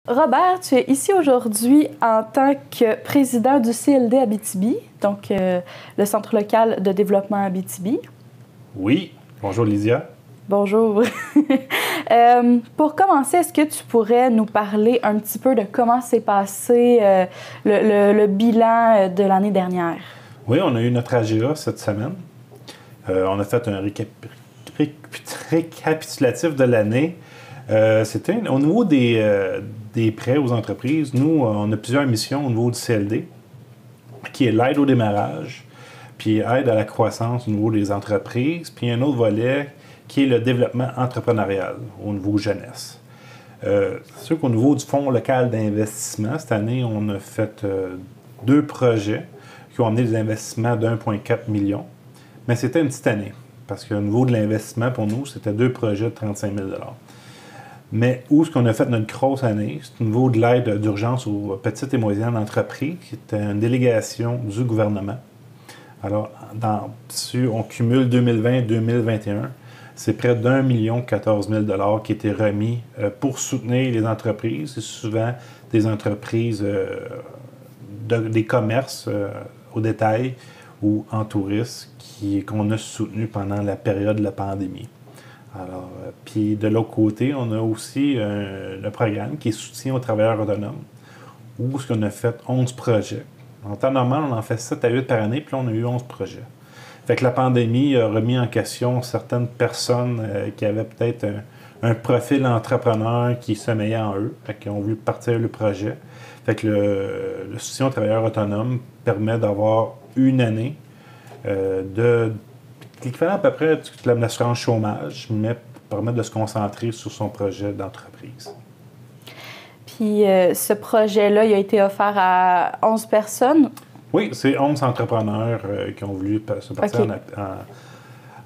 Robert, tu es ici aujourd'hui en tant que président du CLD Abitibi, donc le Centre local de développement Abitibi. Oui. Bonjour, Lydia. Bonjour. Pour commencer, est-ce que tu pourrais nous parler un petit peu de comment s'est passé le bilan de l'année dernière? Oui, on a eu notre AGA cette semaine. On a fait un récapitulatif de l'année. C'était au niveau des prêts aux entreprises. Nous, on a plusieurs missions au niveau du CLD, qui est l'aide au démarrage, puis aide à la croissance au niveau des entreprises, puis un autre volet qui est le développement entrepreneurial au niveau jeunesse. C'est sûr qu'au niveau du Fonds local d'investissement, cette année, on a fait 2 projets qui ont amené des investissements de 1,4 million. Mais c'était une petite année, parce qu'au niveau de l'investissement, pour nous, c'était 2 projets de 35 000 $. Mais où est-ce qu'on a fait notre grosse année? C'est au niveau de l'aide d'urgence aux petites et moyennes entreprises, qui était une délégation du gouvernement. Alors, on cumule 2020-2021, c'est près d'1 14 000 $ qui étaient remis pour soutenir les entreprises. C'est souvent des entreprises, des commerces au détail ou en tourisme qu'on a soutenus pendant la période de la pandémie. Alors, puis de l'autre côté, on a aussi le programme qui est soutien aux travailleurs autonomes, où on a fait 11 projets. En temps normal, on en fait 7 à 8 par année, puis là, on a eu 11 projets. Fait que la pandémie a remis en question certaines personnes qui avaient peut-être un profil entrepreneur qui sommeillait en eux, fait qu'ils ont voulu partir le projet. Fait que le soutien aux travailleurs autonomes permet d'avoir une année de l'équivalent à peu près de l'assurance chômage, mais permet de se concentrer sur son projet d'entreprise. Puis ce projet-là, il a été offert à 11 personnes? Oui, c'est 11 entrepreneurs qui ont voulu se partir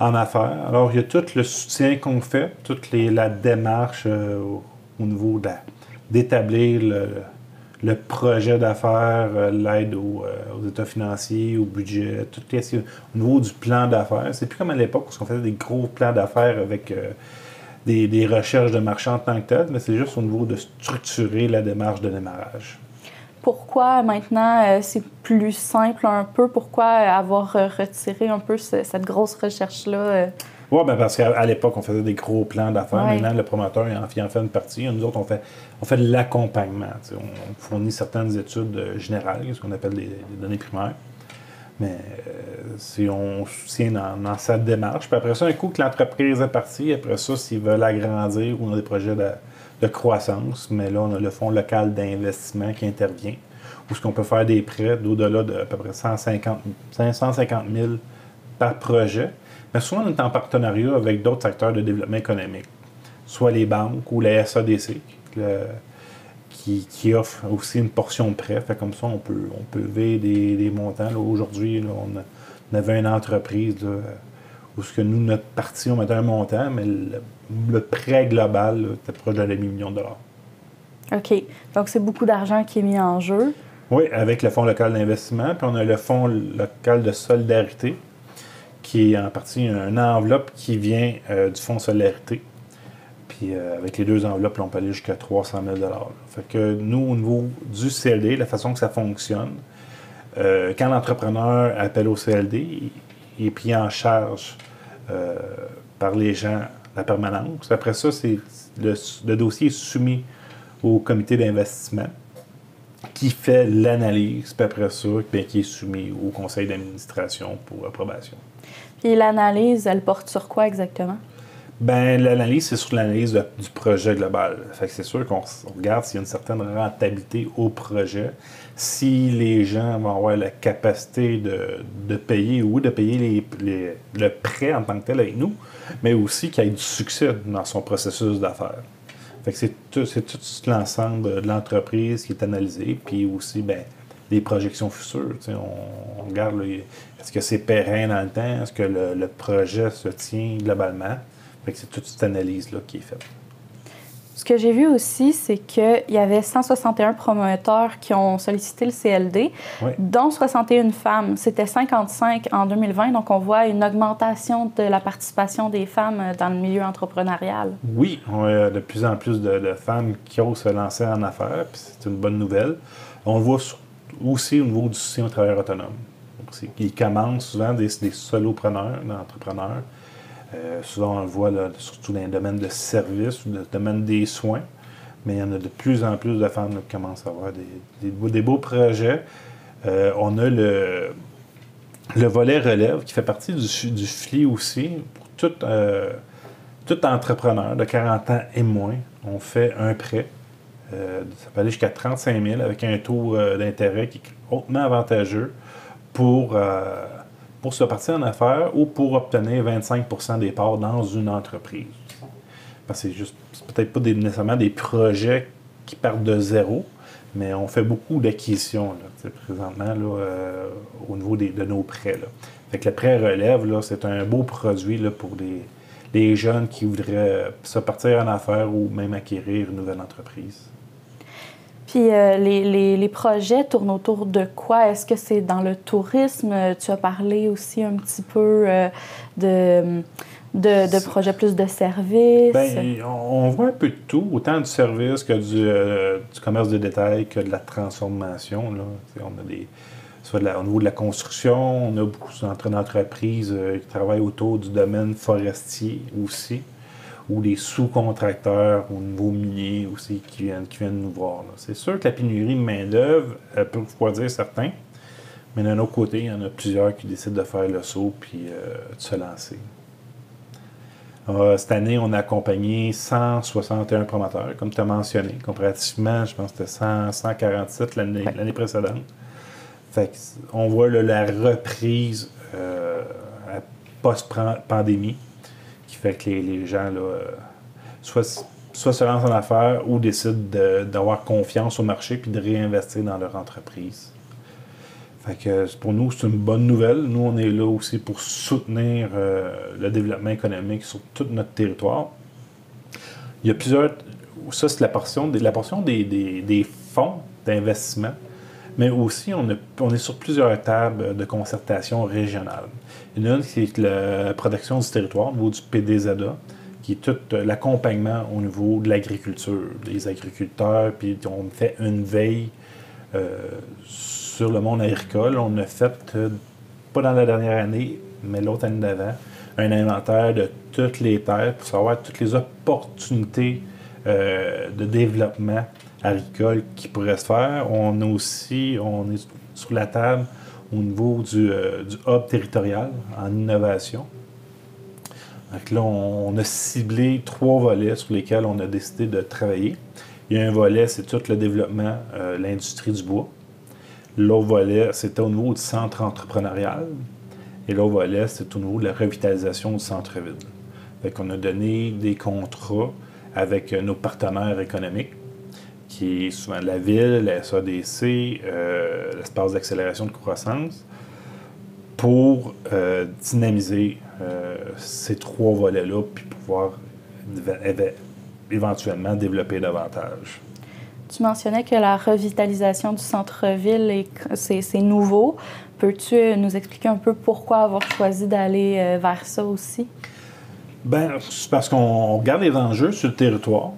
en affaires. Alors, il y a tout le soutien qu'on fait, toute la démarche au niveau d'établir le projet d'affaires, l'aide aux états financiers, au budget, tout au niveau du plan d'affaires. C'est plus comme à l'époque où on faisait des gros plans d'affaires avec des recherches de marché en tant que tel, mais c'est juste au niveau de structurer la démarche de démarrage. Pourquoi maintenant c'est plus simple un peu? Pourquoi avoir retiré un peu cette grosse recherche-là? Oui, bien parce qu'à l'époque, on faisait des gros plans d'affaires. Ouais. Maintenant, le promoteur il en fait une partie. Nous autres, on fait de l'accompagnement. On fournit certaines études générales, ce qu'on appelle des données primaires. Mais on soutient dans sa démarche. Puis après ça, un coup que l'entreprise est partie, après ça, s'ils veulent agrandir ou on a des projets de croissance, mais là, on a le Fonds local d'investissement qui intervient, où on peut faire des prêts d'au-delà de à peu près 550 000 par projet. Mais souvent, on est en partenariat avec d'autres acteurs de développement économique, soit les banques ou la SADC, qui offrent aussi une portion de prêt. Fait comme ça, on peut lever des montants. Là, aujourd'hui, là, on avait une entreprise là, où notre partie, on mettait un montant, mais le prêt global là, était proche d'un demi-million de dollars. OK. Donc, c'est beaucoup d'argent qui est mis en jeu. Oui, avec le Fonds local d'investissement. Puis on a le Fonds local de solidarité, qui est en partie une enveloppe qui vient du Fonds Solidarité. Puis avec les 2 enveloppes, là, on peut aller jusqu'à 300 000 $. Fait que nous, au niveau du CLD, la façon que ça fonctionne, quand l'entrepreneur appelle au CLD, il est pris en charge par les gens de la permanence. Après ça, le dossier est soumis au comité d'investissement qui fait l'analyse, puis après ça, bien, qui est soumis au conseil d'administration pour approbation. Puis l'analyse, elle porte sur quoi exactement? Bien, l'analyse, c'est sur l'analyse du projet global. Fait que c'est sûr qu'on regarde s'il y a une certaine rentabilité au projet, si les gens vont avoir la capacité de payer, ou de payer le prêt en tant que tel avec nous, mais aussi qu'il y ait du succès dans son processus d'affaires. Fait que c'est tout l'ensemble de l'entreprise qui est analysé, puis aussi, bien, des projections futures. On regarde, là, est-ce que c'est pérenne dans le temps? Est-ce que le projet se tient globalement? Fait que c'est toute cette analyse-là qui est faite. Ce que j'ai vu aussi, c'est qu'il y avait 161 promoteurs qui ont sollicité le CLD, Oui. dont 61 femmes. C'était 55 en 2020, donc on voit une augmentation de la participation des femmes dans le milieu entrepreneurial. Oui, on a de plus en plus de femmes qui osent se lancer en affaires, puis c'est une bonne nouvelle. On le voit aussi au niveau du soutien aux travailleurs autonomes. Ils commencent souvent des solopreneurs, des entrepreneurs. Souvent, on le voit là, surtout dans les domaines de services ou dans le domaine des soins. Mais il y en a de plus en plus de femmes là, qui commencent à avoir des beaux projets. On a le volet relève qui fait partie du FLI aussi. Pour tout entrepreneur de 40 ans et moins, on fait un prêt. Ça peut aller jusqu'à 35 000 avec un taux d'intérêt qui est hautement avantageux pour se partir en affaires ou pour obtenir 25 % des parts dans une entreprise. Parce que c'est peut-être pas nécessairement des projets qui partent de zéro, mais on fait beaucoup d'acquisitions là, présentement là, au niveau de nos prêts. Là. Fait que le prêt relève, là, c'est un beau produit là, pour les jeunes qui voudraient se partir en affaires ou même acquérir une nouvelle entreprise. Puis les projets tournent autour de quoi? Est-ce que c'est dans le tourisme? Tu as parlé aussi un petit peu de projets plus de services. Bien, on voit un peu de tout, autant du service que du commerce de détail que de la transformation. Là. On a soit au niveau de la construction, on a beaucoup d'entreprises qui travaillent autour du domaine forestier aussi, ou des sous-contracteurs au niveau minier aussi qui viennent nous voir. Là. C'est sûr que la pénurie de main-d'œuvre peut refroidir certains, mais d'un autre côté, il y en a plusieurs qui décident de faire le saut puis de se lancer. Cette année, on a accompagné 161 promoteurs, comme tu as mentionné. Comparativement, je pense que c'était 147 l'année précédente. Fait on voit là, la reprise post-pandémie qui fait que les gens là, soit se lancent en affaires ou décident d'avoir confiance au marché puis de réinvestir dans leur entreprise. Fait que pour nous, c'est une bonne nouvelle. Nous, on est là aussi pour soutenir le développement économique sur tout notre territoire. Il y a plusieurs... Ça, c'est la portion des fonds d'investissement, mais aussi, on est sur plusieurs tables de concertation régionale. Il y en a une qui est la protection du territoire au niveau du PDZA, qui est tout l'accompagnement au niveau de l'agriculture, des agriculteurs, puis on fait une veille sur le monde agricole. On a fait, pas dans la dernière année, mais l'autre année d'avant, un inventaire de toutes les terres pour savoir toutes les opportunités de développement agricole qui pourraient se faire. On est sur la table au niveau du hub territorial en innovation. Donc là, on a ciblé 3 volets sur lesquels on a décidé de travailler. Il y a un volet, c'est tout le développement, l'industrie du bois. L'autre volet, c'était au niveau du centre entrepreneurial. Et l'autre volet, c'est au niveau de la revitalisation du centre-ville. Fait qu'on a donné des contrats avec nos partenaires économiques, qui est souvent la ville, la SADC, l'espace d'accélération de croissance, pour dynamiser ces 3 volets-là, puis pouvoir éventuellement développer davantage. Tu mentionnais que la revitalisation du centre-ville, c'est nouveau. Peux-tu nous expliquer un peu pourquoi avoir choisi d'aller vers ça aussi? Bien, c'est parce qu'on regarde les enjeux sur le territoire.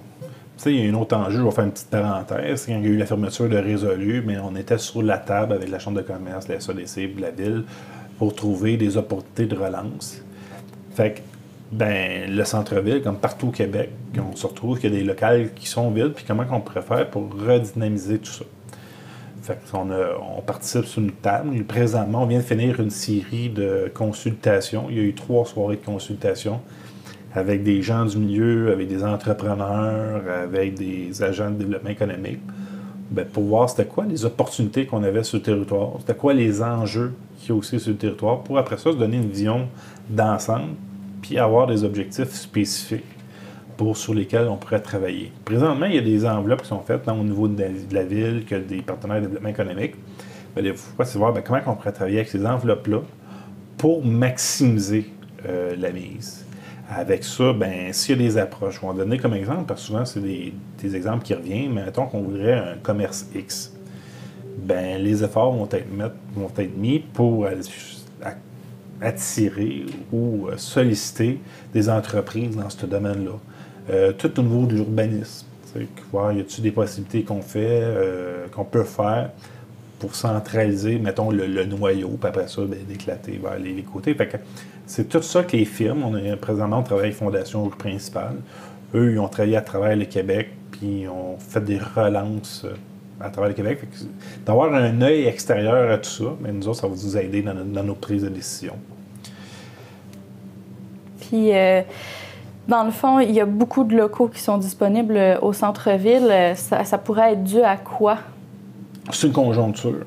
Tu sais, il y a un autre enjeu, je vais faire une petite parenthèse. Quand il y a eu la fermeture de Résolu, mais on était sur la table avec la Chambre de commerce, la SADC et la ville pour trouver des opportunités de relance. Fait que, ben, le centre-ville, comme partout au Québec, on se retrouve qu'il y a des locales qui sont vides, puis comment on pourrait faire pour redynamiser tout ça. Fait on participe sur une table. Présentement, on vient de finir une série de consultations. Il y a eu 3 soirées de consultation avec des gens du milieu, avec des entrepreneurs, avec des agents de développement économique, bien, pour voir c'était quoi les opportunités qu'on avait sur le territoire, c'était quoi les enjeux qu'il y a aussi sur le territoire, pour après ça se donner une vision d'ensemble, puis avoir des objectifs spécifiques sur lesquels on pourrait travailler. Présentement, il y a des enveloppes qui sont faites au niveau de la ville, que des partenaires de développement économique. Bien, des fois, c'est voir comment on pourrait travailler avec ces enveloppes-là pour maximiser la mise. Avec ça, ben s'il y a des approches, on va donner comme exemple, parce que souvent, c'est des exemples qui reviennent, mais mettons qu'on voudrait un commerce X. Ben les efforts vont être mis pour attirer ou solliciter des entreprises dans ce domaine-là. Tout au niveau de l'urbanisme. Voir, y a-t-il des possibilités qu'on peut faire pour centraliser, mettons, le noyau, puis après ça, ben, d'éclater vers les côtés. Fait que c'est tout ça que les firmes, présentement, on travaille Fondation Principale. Eux, ils ont travaillé à travers le Québec, puis ils ont fait des relances à travers le Québec. Fait que d'avoir un œil extérieur à tout ça, mais nous autres, ça va nous aider dans nos prises de décision. Puis, dans le fond, il y a beaucoup de locaux qui sont disponibles au centre-ville. Ça pourrait être dû à quoi? C'est une conjoncture.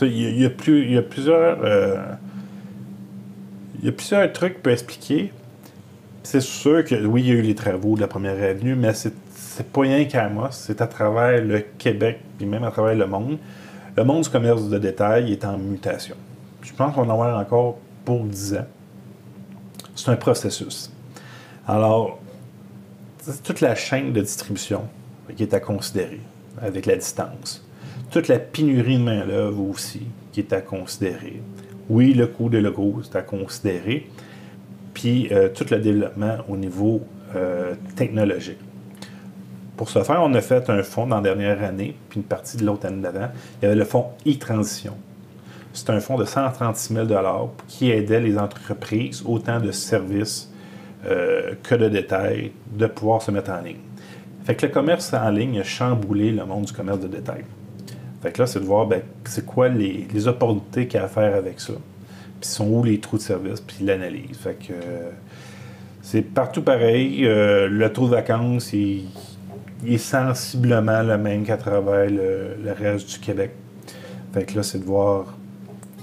Il y a plusieurs trucs qu'on peut expliquer. C'est sûr que, oui, il y a eu les travaux de la première avenue, mais c'est pas rien qu'à Amos, c'est à travers le Québec, puis même à travers le monde. Le monde du commerce de détail est en mutation. Je pense qu'on va en avoir encore pour 10 ans. C'est un processus. Alors, c'est toute la chaîne de distribution qui est à considérer avec la distance. Toute la pénurie de main-d'œuvre aussi qui est à considérer. Oui, le coût de logos, c'est à considérer. Puis tout le développement au niveau technologique. Pour ce faire, on a fait un fonds dans la dernière année, puis une partie de l'autre année d'avant. Il y avait le fonds e-transition. C'est un fonds de 136 000 $ qui aidait les entreprises, autant de services que de détails, de pouvoir se mettre en ligne. Fait que le commerce en ligne a chamboulé le monde du commerce de détail. Fait que là, c'est de voir c'est quoi les opportunités qu'il y a à faire avec ça. Puis sont où les trous de service, puis l'analyse. Fait que c'est partout pareil. Le taux de vacances, il est sensiblement le même qu'à travers le reste du Québec. Fait que là, c'est de voir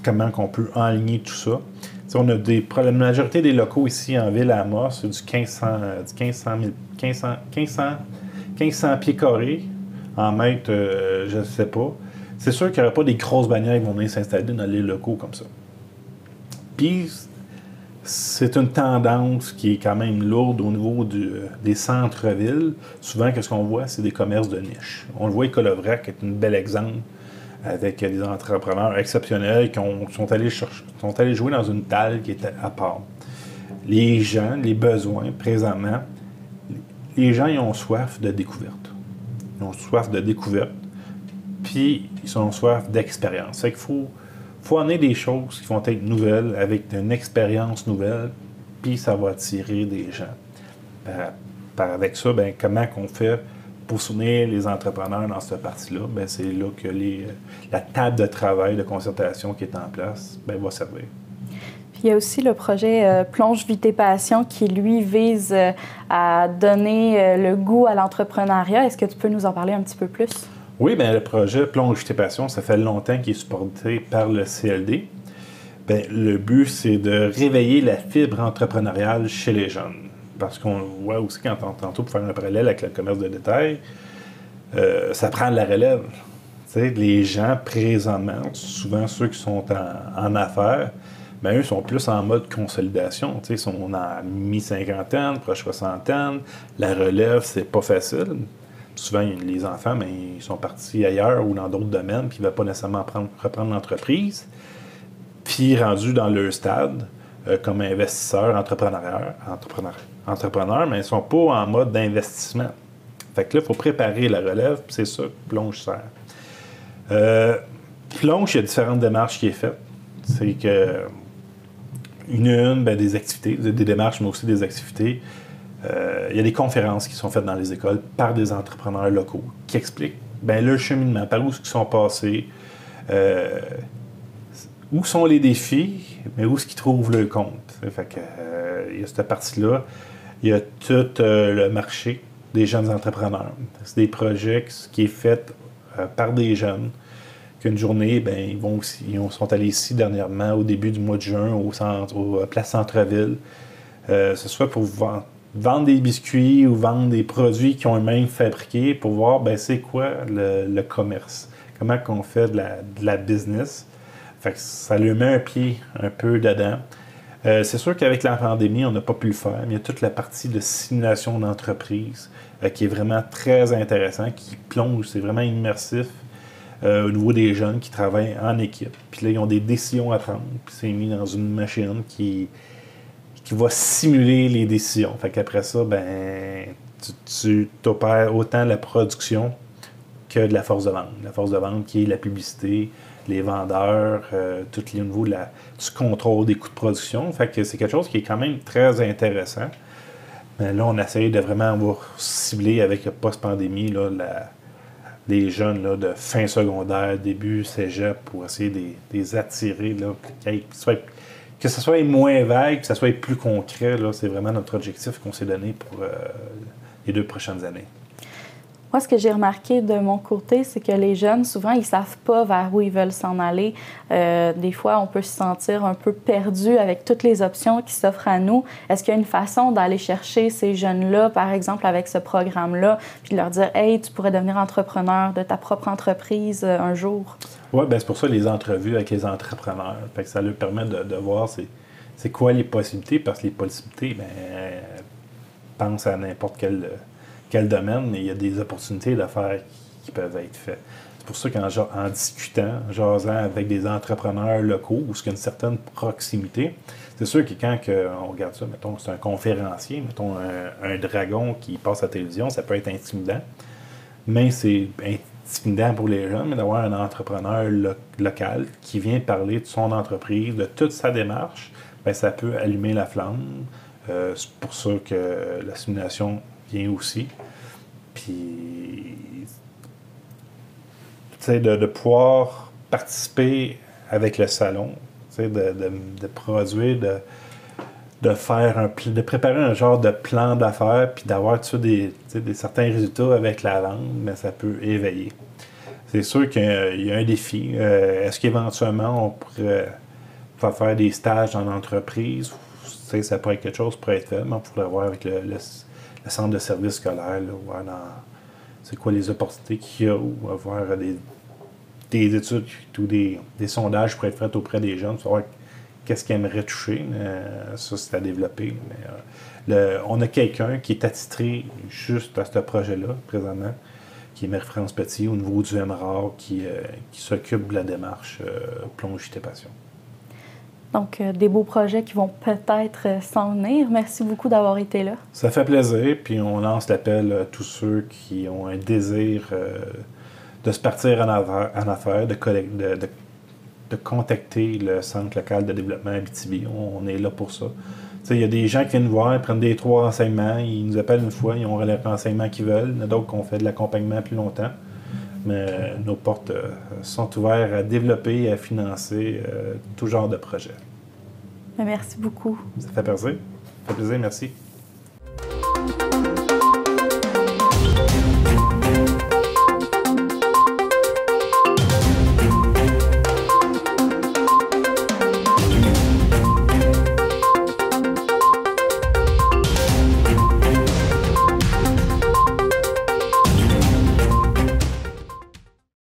comment on peut enligner tout ça. T'sais, on a la majorité des locaux ici en ville à Amos, c'est du 1500 pieds carrés. En mètres, je ne sais pas. C'est sûr qu'il n'y aura pas des grosses bannières qui vont venir s'installer dans les locaux comme ça. Puis, c'est une tendance qui est quand même lourde au niveau des centres-villes. Souvent, qu'est-ce qu'on voit? C'est des commerces de niche. On le voit, Écolovrac est un bel exemple avec des entrepreneurs exceptionnels qui sont allés jouer dans une talle qui était à part. Les gens, les besoins, présentement, les gens, ils ont soif de découverte. Ils ont soif de découverte, puis ils ont soif d'expérience. C'est qu'il faut amener des choses qui vont être nouvelles, avec une expérience nouvelle, puis ça va attirer des gens. Avec ça, comment qu'on fait pour soutenir les entrepreneurs dans cette partie-là? C'est là que la table de travail, de concertation qui est en place, va servir. Puis il y a aussi le projet Plonge Vie tes passions qui, lui, vise à donner le goût à l'entrepreneuriat. Est-ce que tu peux nous en parler un petit peu plus? Oui, le projet Plonge Vie tes passions, ça fait longtemps qu'il est supporté par le CLD. Le but, c'est de réveiller la fibre entrepreneuriale chez les jeunes. Parce qu'on voit aussi, tantôt, pour faire un parallèle avec le commerce de détail, ça prend de la relève. T'sais, les gens, présentement, souvent ceux qui sont en affaires, eux sont plus en mode consolidation. Ils sont en mi-cinquantaine, proche soixantaine. La relève, c'est pas facile. Souvent, les enfants, ils sont partis ailleurs ou dans d'autres domaines, puis ils ne veulent pas nécessairement reprendre l'entreprise. Puis, rendus dans leur stade, comme investisseurs, entrepreneurs, mais ils ne sont pas en mode d'investissement. Fait que là, il faut préparer la relève, puis c'est ça que Plonge sert. Plonge, il y a différentes démarches qui sont faites. C'est que des activités, des démarches, mais aussi des activités. Il y a des conférences qui sont faites dans les écoles par des entrepreneurs locaux qui expliquent le cheminement, par où ils sont passés, où sont les défis, mais où est-ce qu'ils trouvent le compte. Fait que, il y a cette partie-là. Il y a tout le marché des jeunes entrepreneurs. C'est des projets qui est fait par des jeunes. Qu'une journée, ils sont allés ici dernièrement, au début du mois de juin, au Place Centre-Ville. Ce soit pour vendre des biscuits ou vendre des produits qui ont eux-mêmes fabriqués pour voir c'est quoi le commerce. Comment qu'on fait de la business. Fait que ça lui met un pied un peu dedans. C'est sûr qu'avec la pandémie, on n'a pas pu le faire, mais il y a toute la partie de simulation d'entreprise qui est vraiment très intéressant, qui plonge, c'est vraiment immersif au niveau des jeunes qui travaillent en équipe. Puis là, ils ont des décisions à prendre, puis c'est mis dans une machine qui va simuler les décisions. Fait qu'après ça, ben, tu opères autant la production que de la force de vente. La force de vente qui est la publicité, les vendeurs, tout le niveau du contrôle des coûts de production. Fait que c'est quelque chose qui est quand même très intéressant. Mais là, on essaye de vraiment avoir ciblé avec le post-pandémie là, les jeunes là, de fin secondaire, début cégep, pour essayer de les attirer, là, que ce soit moins vague, que ce soit plus concret. Là, c'est vraiment notre objectif qu'on s'est donné pour les 2 prochaines années. Moi, ce que j'ai remarqué de mon côté, c'est que les jeunes, souvent, ils ne savent pas vers où ils veulent s'en aller. Des fois, on peut se sentir un peu perdu avec toutes les options qui s'offrent à nous. Est-ce qu'il y a une façon d'aller chercher ces jeunes-là, par exemple, avec ce programme-là, puis de leur dire « Hey, tu pourrais devenir entrepreneur de ta propre entreprise un jour? » Oui, bien c'est pour ça les entrevues avec les entrepreneurs. Fait que ça leur permet de voir c'est quoi les possibilités, parce que les possibilités, bien, pense à n'importe quel domaine, mais il y a des opportunités d'affaires qui peuvent être faites. C'est pour ça qu'en discutant, en jasant avec des entrepreneurs locaux, où il y a une certaine proximité, c'est sûr que quand on regarde ça, mettons, c'est un conférencier, mettons un dragon qui passe à la télévision, ça peut être intimidant, mais c'est intimidant pour les jeunes, mais d'avoir un entrepreneur local qui vient parler de son entreprise, de toute sa démarche, bien, ça peut allumer la flamme. C'est pour ça que la simulation vient aussi. Puis, tu sais, de pouvoir participer avec le salon, tu sais, de produire, de faire de préparer un genre de plan d'affaires, puis d'avoir des certains résultats avec la vente, mais ça peut éveiller. C'est sûr qu'il y a un défi. Est-ce qu'éventuellement, on pourrait faire des stages en entreprise? Ça pourrait être quelque chose qui pourrait être fait, mais on pourrait voir avec le centre de service scolaire, là, voir c'est quoi les opportunités qu'il y a, ou avoir des études ou des sondages qui pourraient être faits auprès des jeunes, savoir qu'est-ce qu'ils aimeraient toucher. Ça, c'est à développer. Mais, on a quelqu'un qui est attitré juste à ce projet-là, présentement, qui est Marie-France Petit, au niveau du MRAR, qui s'occupe de la démarche Plonge tes passions. Donc, des beaux projets qui vont peut-être s'en venir. Merci beaucoup d'avoir été là. Ça fait plaisir, puis on lance l'appel à tous ceux qui ont un désir de se partir en affaires, de contacter le Centre local de développement Abitibi. On est là pour ça. Il y a des gens qui viennent nous voir, ils prennent des 3 renseignements, ils nous appellent une fois, ils ont les renseignements qu'ils veulent. Il y en a d'autres qui ont fait de l'accompagnement plus longtemps. Mais nos portes sont ouvertes à développer et à financer tout genre de projets. Merci beaucoup. Ça fait plaisir. Ça fait plaisir, merci.